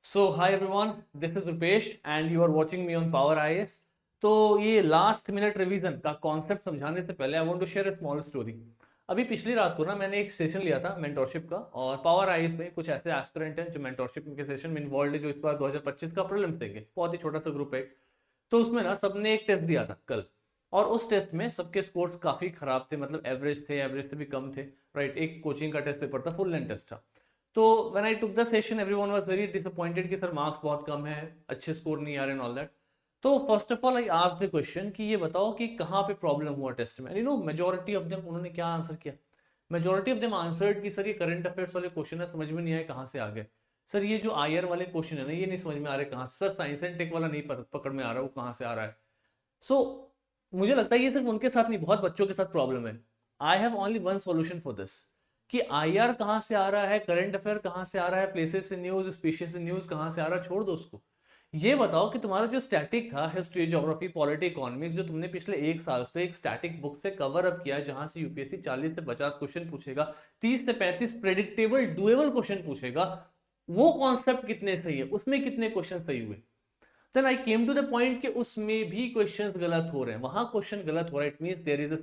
So hi everyone, this is Rupesh and you are watching me on Power IAS। तो ये last minute revision का concept समझाने से पहले I want to share a small story. अभी पिछली रात को ना मैंने एक सेशन लिया था मेंटोरशिप का, और पावर आईएएस में कुछ ऐसे एस्पिरेंट हैं जो मेंटोरशिप के सेशन में इन्वॉल्व है, जो इस बार 2025 का प्रीलिम्स देंगे। बहुत ही छोटा सा ग्रुप है। तो उसमें ना सबने एक टेस्ट दिया था कल, और उस टेस्ट में सबके स्कोर्स काफी खराब थे, मतलब एवरेज से भी कम थे। राइट, एक कोचिंग का टेस्ट पेपर था, फुल लेंथ टेस्ट था। तो when I took the session everyone was very disappointed कि सर मार्क्स बहुत कम है, अच्छे स्कोर नहीं आ रहे एंड ऑल दैट। तो first of all I asked the question कि ये बताओ कि कहाँ पे प्रॉब्लम हुआ टेस्ट में। You know majority of them उन्होंने क्या आंसर किया। मेजॉरिटी ऑफ देम आंसर्ड कि सर ये करंट अफेयर्स वाले क्वेश्चन है, समझ में नहीं आए कहाँ से आ गए। सर ये जो आईआर वाले क्वेश्चन है ना, ये नहीं समझ में आ रहे कहाँ से। सर साइंस एंड टेक वाला नहीं पकड़ में आ रहा, वो कहाँ से आ रहा है। सो मुझे लगता है ये सिर्फ उनके साथ नहीं, बहुत बच्चों के साथ प्रॉब्लम है। I have only one solution for this, कि आईआर कहाँ से आ रहा है, करंट अफेयर कहाँ से आ रहा है, places in news, species in news कहाँ से आ रहा है, छोड़ दो उसको। ये बताओ कि तुम्हारा जो स्टैटिक था, हिस्ट्री, ज्योग्राफी, पॉलिटी, इकोनॉमिक्स, जो तुमने पिछले एक साल से एक स्टैटिक बुक से कवर अप किया है, जहां से यूपीएससी 40 से 50 क्वेश्चन पूछेगा, 30 से 35 प्रेडिक्टेबल डुएबल क्वेश्चन पूछेगा, वो कॉन्सेप्ट कितने सही है, उसमें कितने क्वेश्चन सही हुए। Then I came to the point कि उसमें भी क्वेश्चंस गलत हो रहे हैं, वहां क्वेश्चन गलत हो रहा है, it means there is a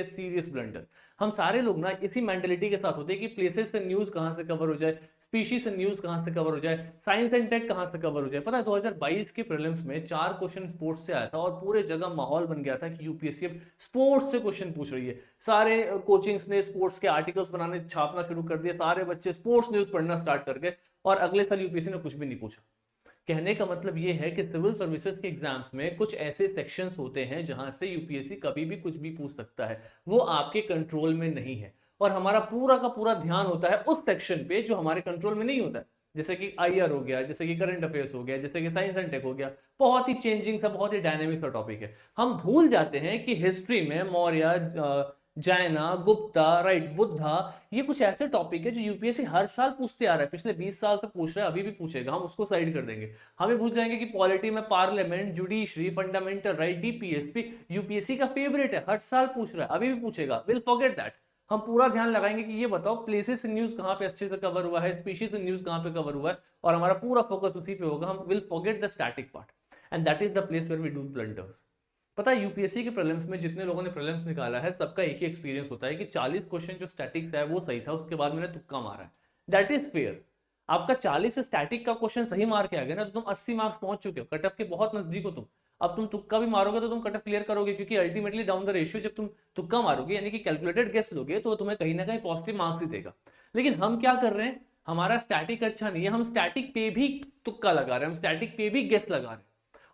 serious blunder. हम सारे लोग ना इसी मेंटेलिटी के साथ होते हैं कि प्लेसेस से न्यूज कहां से कवर हो जाए, स्पीशीज से न्यूज कहां से कवर हो जाए, साइंस एंड टेक कहां से कवर हो जाए। पता है 2022 के प्रीलिम्स में 4 क्वेश्चन स्पोर्ट्स से आया था, और पूरे जगह माहौल बन गया था कि यूपीएससी अब स्पोर्ट्स से क्वेश्चन पूछ रही है। सारे कोचिंग्स ने स्पोर्ट्स के आर्टिकल्स बनाने छापना शुरू कर दिए, सारे बच्चे स्पोर्ट्स न्यूज पढ़ना स्टार्ट कर गए, और अगले साल यूपीएससी ने कुछ भी नहीं पूछा। कहने का मतलब ये है कि सिविल सर्विसेज के एग्जाम्स में कुछ ऐसे सेक्शंस होते हैं जहां से यूपीएससी कभी भी कुछ भी पूछ सकता है, वो आपके कंट्रोल में नहीं है। और हमारा पूरा का पूरा ध्यान होता है उस सेक्शन पे जो हमारे कंट्रोल में नहीं होता है, जैसे कि आईआर हो गया, जैसे कि करंट अफेयर्स हो गया, जैसे कि साइंस एंड टेक हो गया। बहुत ही चेंजिंग सा, बहुत ही डायनेमिक सा टॉपिक है। हम भूल जाते हैं कि हिस्ट्री में मौर्य, जैना, गुप्ता, राइट, बुद्धा, ये कुछ ऐसे टॉपिक है जो यूपीएससी हर साल पूछते आ रहा है, पिछले 20 साल से पूछ रहा है, अभी भी पूछेगा, हम उसको साइड कर देंगे। हमें भूल जाएंगे कि पॉलिटी में parliament, judiciary, fundamental right, DPSP UPSC का फेवरेट है, हर साल पूछ रहा है, अभी भी पूछेगा, विल फॉरगेट दैट। हम पूरा ध्यान लगाएंगे कि ये बताओ प्लेसेस इन न्यूज कहाँ पे अच्छे से कवर हुआ है, स्पीशीज इन न्यूज कहाँ पे कवर हुआ है, और हमारा पूरा फोकस उसी पे होगा। हम will forget the static part, and that is the place where we do blunders. पता है यूपीएससी के प्रीलिम्स में जितने लोगों ने प्रीलिम्स निकाला है, सबका एक ही एक्सपीरियंस होता है कि 40 क्वेश्चन जो स्टैटिक्स है वो सही था, उसके बाद मैंने तुक्का मारा है। That is fair. आपका 40 से स्टैटिक का क्वेश्चन सही मार के आ गया ना, तो तुम 80 मार्क्स पहुंच चुके हो, कट ऑफ के बहुत नजदीक हो तुम। अब तुम तुक्का भी मारोगे तो तुम कट ऑफ क्लियर करोगे, क्योंकि अल्टीमेटली डाउन द रेशियो जब तुम तुक्का मारोगे यानी कि कैलकुलेटेड गेस लोगे, तो तुम्हें कहीं ना कहीं पॉजिटिव मार्क्स ही देगा। लेकिन हम क्या कर रहे हैं, हमारा स्टैटिक अच्छा नहीं है, हम स्टैटिक पे भी तुक्का लगा रहे हैं, हम स्टैटिक पे भी गेस लगा रहे हैं,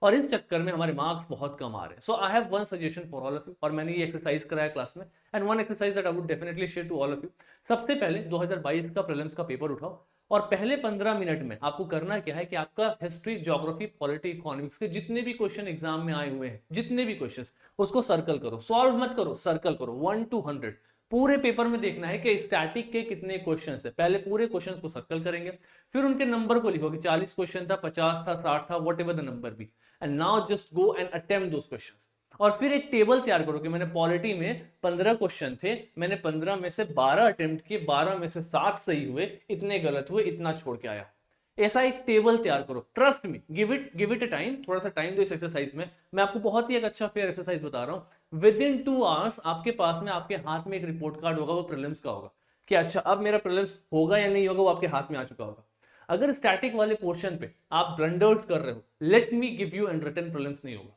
और इस चक्कर में हमारे मार्क्स बहुत कम आ रहे हैं। So I have one suggestion for all of you, और मैंने ये एक्सरसाइज कराया क्लास में, and one exercise that I would definitely share to all of you. सबसे पहले 2022 का प्रीलिम्स का पेपर उठाओ, और पहले 15 मिनट में आपको करना क्या है कि आपका हिस्ट्री, ज्योग्राफी, पॉलिटी, इकोनॉमिक्स के जितने भी क्वेश्चन एग्जाम में आए हुए हैं, जितने भी क्वेश्चन, उसको सर्कल करो, सॉल्व मत करो, सर्कल करो 1 to 100। पूरे पेपर में देखना है कि स्टैटिक के कितने क्वेश्चन है, पहले पूरे क्वेश्चन को सर्कल करेंगे, फिर उनके नंबर को लिखो कि 40 क्वेश्चन था, 50 था, 60 था, whatever the number be, and now just go and attempt those questions. और फिर एक टेबल तैयार करो कि मैंने पॉलिटी में 15 क्वेश्चन थे, मैंने 15 में से 12 अटेम्प्ट किए, 12 में से 7 सही हुए, इतने गलत हुए, इतना छोड़ के आया। ऐसा एक टेबल तैयार करो, trust me, give it a time, थोड़ा सा टाइम दो इस एक्सरसाइज में। मैं आपको बहुत ही एक अच्छा फेयर एक्सरसाइज बता रहा हूं, विद इन 2 आवर्स आपके पास में, आपके हाथ में एक रिपोर्ट कार्ड होगा, वो प्रीलिम्स का होगा, कि अच्छा अब मेरा प्रीलिम्स होगा या नहीं होगा, वो आपके हाथ में आ चुका होगा। अगर स्टैटिक वाले पोर्शन पे आप ब्लंडर्स कर रहे हो, let me give you and written prelims नहीं होगा,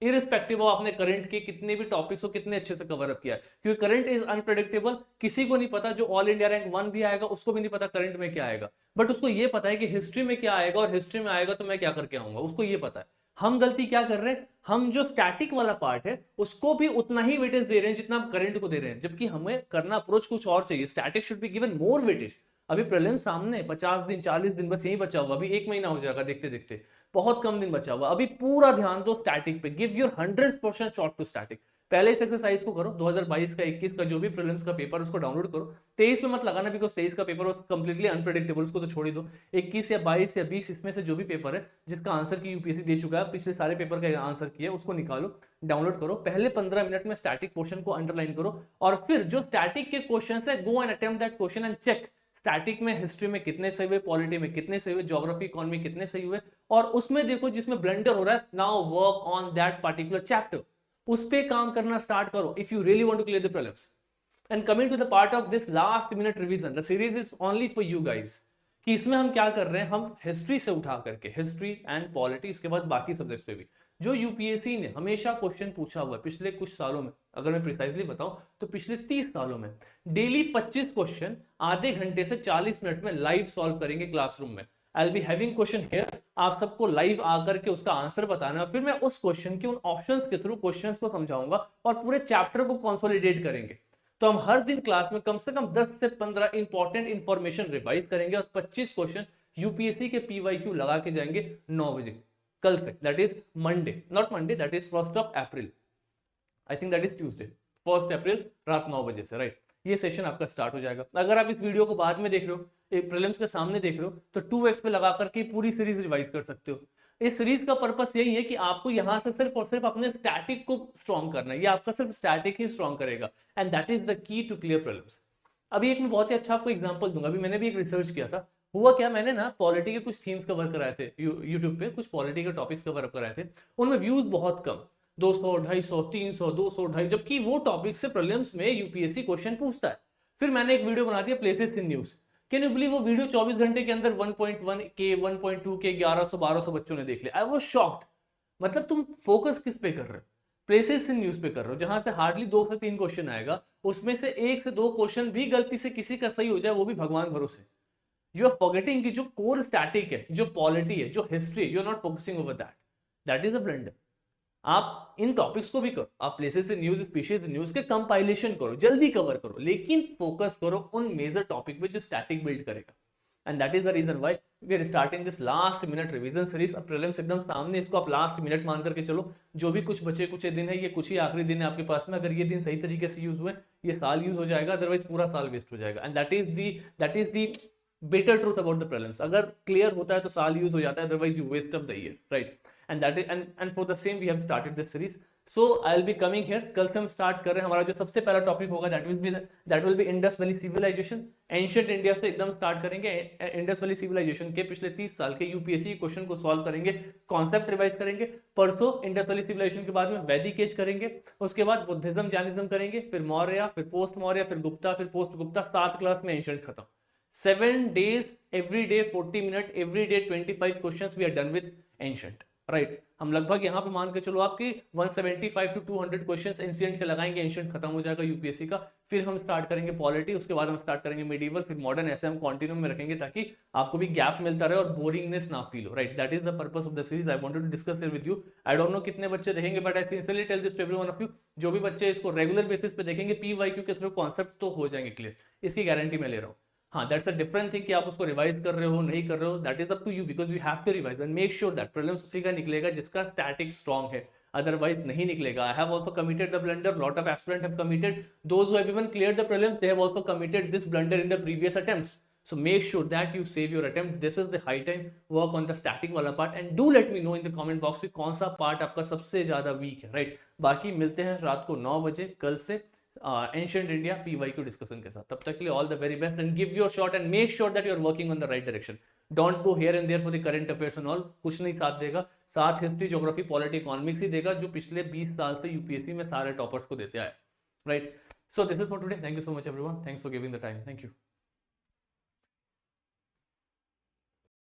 इरिस्पेक्टिव ऑफ आपने करंट के कितने भी टॉपिक्स को कितने अच्छे से कवर अप किया है, क्योंकि करंट इज अनप्रेडिक्टेबल। किसी को नहीं पता, जो ऑल इंडिया रैंक 1 भी आएगा उसको भी नहीं पता करंट में क्या आएगा, बट उसको ये पता है कि हिस्ट्री में क्या आएगा, और हिस्ट्री में आएगा तो मैं क्या करके आऊंगा, उसको ये पता है। हम गलती क्या कर रहे हैं, हम जो स्टैटिक वाला पार्ट है उसको भी उतना ही वेटेज दे रहे हैं जितना हम करंट को दे रहे हैं, जबकि हमें करना अप्रोच कुछ और चाहिए। Static should be given more weightage. अभी प्रीलिम्स सामने, 50 दिन 40 दिन बस यही बचा हुआ, अभी 1 महीना हो जाएगा देखते देखते, बहुत कम दिन बचा हुआ। अभी पूरा ध्यान दो स्टैटिक पे, give your 100% shot to static. पहले इस एक्सरसाइज को करो, 2022 का 21 का जो भी प्रीलिम्स का पेपर उसको डाउनलोड करो। 23 में मत लगाना, बिकॉज 23 का पेपर कंप्लीटली अनप्रेडिक्टेबल, उसको तो छोड़ ही दो। 21 या 22 या 20 इसमें से जो भी पेपर है जिसका आंसर की यूपीएससी दे चुका है, पिछले सारे पेपर का आंसर किया, उसको निकालो, डाउनलोड करो। पहले 15 मिनट में स्टैटिक पोर्शन को अंडरलाइन करो, और फिर जो स्टैटिक के क्वेश्चन है, go and attempt that question and check static में, हिस्ट्री में कितने सही हुए, पॉलिटी में कितने सही हुए, ज्योग्राफी इकोनॉमी कितने सही हुए, और उसमें देखो जिसमें ब्लंडर हो रहा है, now work on that particular chapter, उस पे काम करना स्टार्ट करो if you really want to clear the prelims. And coming to the part of this last minute revision, the series is only for you guys, कि इसमें हम क्या कर रहे हैं, हम हिस्ट्री से उठा करके, हिस्ट्री एंड पॉलिटी, इसके बाद बाकी सब्जेक्ट्स पे भी जो यूपीएससी ने हमेशा क्वेश्चन पूछा हुआ है पिछले कुछ सालों में, अगर मैं प्रिसाइजली बताऊं तो पिछले 30 सालों में डेली 25 क्वेश्चन आधे घंटे से 40 मिनट में लाइव सॉल्व करेंगे क्लासरूम में. I will be having question here, आप सबको लाइव आकर के उसका आंसर बताना है, फिर मैं उस क्वेश्चन के उन ऑप्शंस के थ्रू क्वेश्चंस को समझाऊंगा और पूरे चैप्टर को कंसोलिडेट करेंगे. तो हम हर दिन क्लास में कम से कम 10 से 15 इंपॉर्टेंट इंफॉर्मेशन रिवाइज करेंगे और 25 क्वेश्चन यूपीएससी के पीवाईक्यू लगा के जाएंगे 9 बजे कल से, that is Monday, not Monday, that is 1 April, I think that is Tuesday, 1 अप्रैल रात 9 बजे से, राइट. ये सेशन आपका स्टार्ट हो जाएगा. अगर आप इस वीडियो को बाद में देख रहे हो, प्रीलिम्स के सामने देख रहे हो, तो 2x पे लगा करके पूरी सीरीज रिवाइज कर सकते हो. इस सीरीज का पर्पस यही है कि आपको यहां से सिर्फ और सिर्फ अपने स्टैटिक को स्ट्रॉन्ग करना है, ये आपका सिर्फ स्टैटिक ही स्ट्रॉन्ग करेगा, and that is the key to clear prelims. अभी एक मैं बहुत ही अच्छा आपको एग्जांपल दूंगा. अभी मैंने भी एक रिसर्च किया था. हुआ क्या, मैंने ना पॉलिटी के कुछ थीम्स कवर कराए थे यूट्यूब पे, कुछ पॉलिटी के टॉपिक्स कवर कराए थे, उनमें व्यूज बहुत कम, 200, 250, 300, 200, 250, जबकि वो टॉपिक से प्रीलिम्स में यूपीएससी क्वेश्चन पूछता है. फिर मैंने एक वीडियो बना दिया places in news. Can you believe वो वीडियो 24 घंटे के अंदर 1.1 के 1.2 के 1100-1200 बच्चों ने देख लिया. I was shocked. मतलब तुम फोकस किस पे कर रहे हो, प्लेसेस इन न्यूज पे कर रहे हो, जहां से हार्डली 2 से 3 क्वेश्चन आएगा, उसमें से 1 से 2 क्वेश्चन भी गलती से किसी का सही हो जाए, वो भी भगवान भरोसे. यू आर फॉरगेटिंग कि जो कोर स्टैटिक है, जो पॉलिटी है, जो history, you are not focusing over that. That is a blunder. आप इन टॉपिक्स को भी करो, आप places in news, species in news के कंपाइलेशन करो, जल्दी कवर करो, लेकिन फोकस करो उन मेजर टॉपिक पे जो स्टैटिक बिल्ड करेगा. And that is the reason why we are starting this last minute revision series. अब प्रीलिम्स एकदम सामने, इसको आप लास्ट मिनट मान करके चलो. जो भी कुछ बचे कुछ दिन है, ये कुछ ही आखिरी दिन है आपके पास में. अगर ये दिन सही तरीके से यूज हुए, ये साल यूज हो जाएगा, अदरवाइज पूरा साल वेस्ट हो जाएगा. And that is the better truth about the prelims. अगर क्लियर होता है तो साल यूज हो जाता है, otherwise you waste of the year, right. And that is and for the same we have started this series. So I'll be coming here. कल से हम स्टार्ट कर रहे हैं. हमारा जो सबसे पहला टॉपिक होगा that will be Indus valley civilisation. Ancient India से एकदम स्टार्ट करेंगे. इंडस वैली सिविलाइजेशन के पिछले 30 साल के यूपीएससी क्वेश्चन को सॉल्व करेंगे, कॉन्सेप्ट रिवाइज करेंगे. परसों इंडस वैली सिविलाइजेशन के बाद में वैदिक एज करेंगे, उसके बाद बुद्धिज्म, जैनिज्म करेंगे, फिर मौर्य, फिर पोस्ट मौर्य, फिर गुप्ता, फिर पोस्ट गुप्ता. 7 क्लास में एंशिएंट खत्म. 7 days, every day 40 minutes, every day 25 questions we are done with ancient. Right. हम लगभग यहाँ पे मान के चलो आपकी 175 to 200 क्वेश्चंस एंशिएंट के लगाएंगे, एंशिएंट खत्म हो जाएगा यूपीएससी का. फिर हम स्टार्ट करेंगे पॉलिटी, उसके बाद हम स्टार्ट करेंगे मेडिवल, फिर मॉडर्न. ऐसे हम कंटिन्यू में रखेंगे ताकि आपको भी गैप मिलता रहे और बोरिंगनेस ना फील हो, right. That is the purpose of the series. I wanted to discuss it with you. I don't know कितने बच्चे देखेंगे, but I sincerely tell this to everyone of you, जो भी बच्चे इसको रेगुलर बेसिस पे देखेंगे, पीवाईक्यू के थ्रू कॉन्सेप्ट तो हो जाएंगे क्लियर, इसकी गारंटी मैं ले रहा हूँ. हाँ, दैट्स अ डिफरेंट थिंग कि आप उसको रिवाइज कर रहे हो नहीं कर रहे हो, that is up to you, because you have to revise and make sure that prelims उसी का निकलेगा जिसका स्टैटिक स्ट्रांग है, अदरवाइज नहीं निकलेगा. I have also committed the blunder, lot of aspirant have committed, those who have even cleared the prelims, they have also committed this blunder in the previous attempts. So make sure that you save your attempt. This is the high time. Work on the static वाला part and do let me know in the comment box कि कौन सा part आपका सबसे ज्यादा week है, right. बाकी मिलते हैं रात को 9 बजे कल से एंशिएंट इंडिया पीवाईक्यू डिस्कशन के साथ. तब तक के लिए all the very best and give your shot and make sure that you are working on the right direction. Don't go here and there for the current affairs and all. कुछ नहीं साथ देगा. साथ हिस्ट्री, ज्योग्राफी, पॉलिटी, इकोनॉमिक्स ही देगा, जो पिछले 20 साल से यूपीएससी में सारे टॉपर्स को देते आए, right. So this is for today. Thank you so much everyone. Thanks for giving the time. Thank you.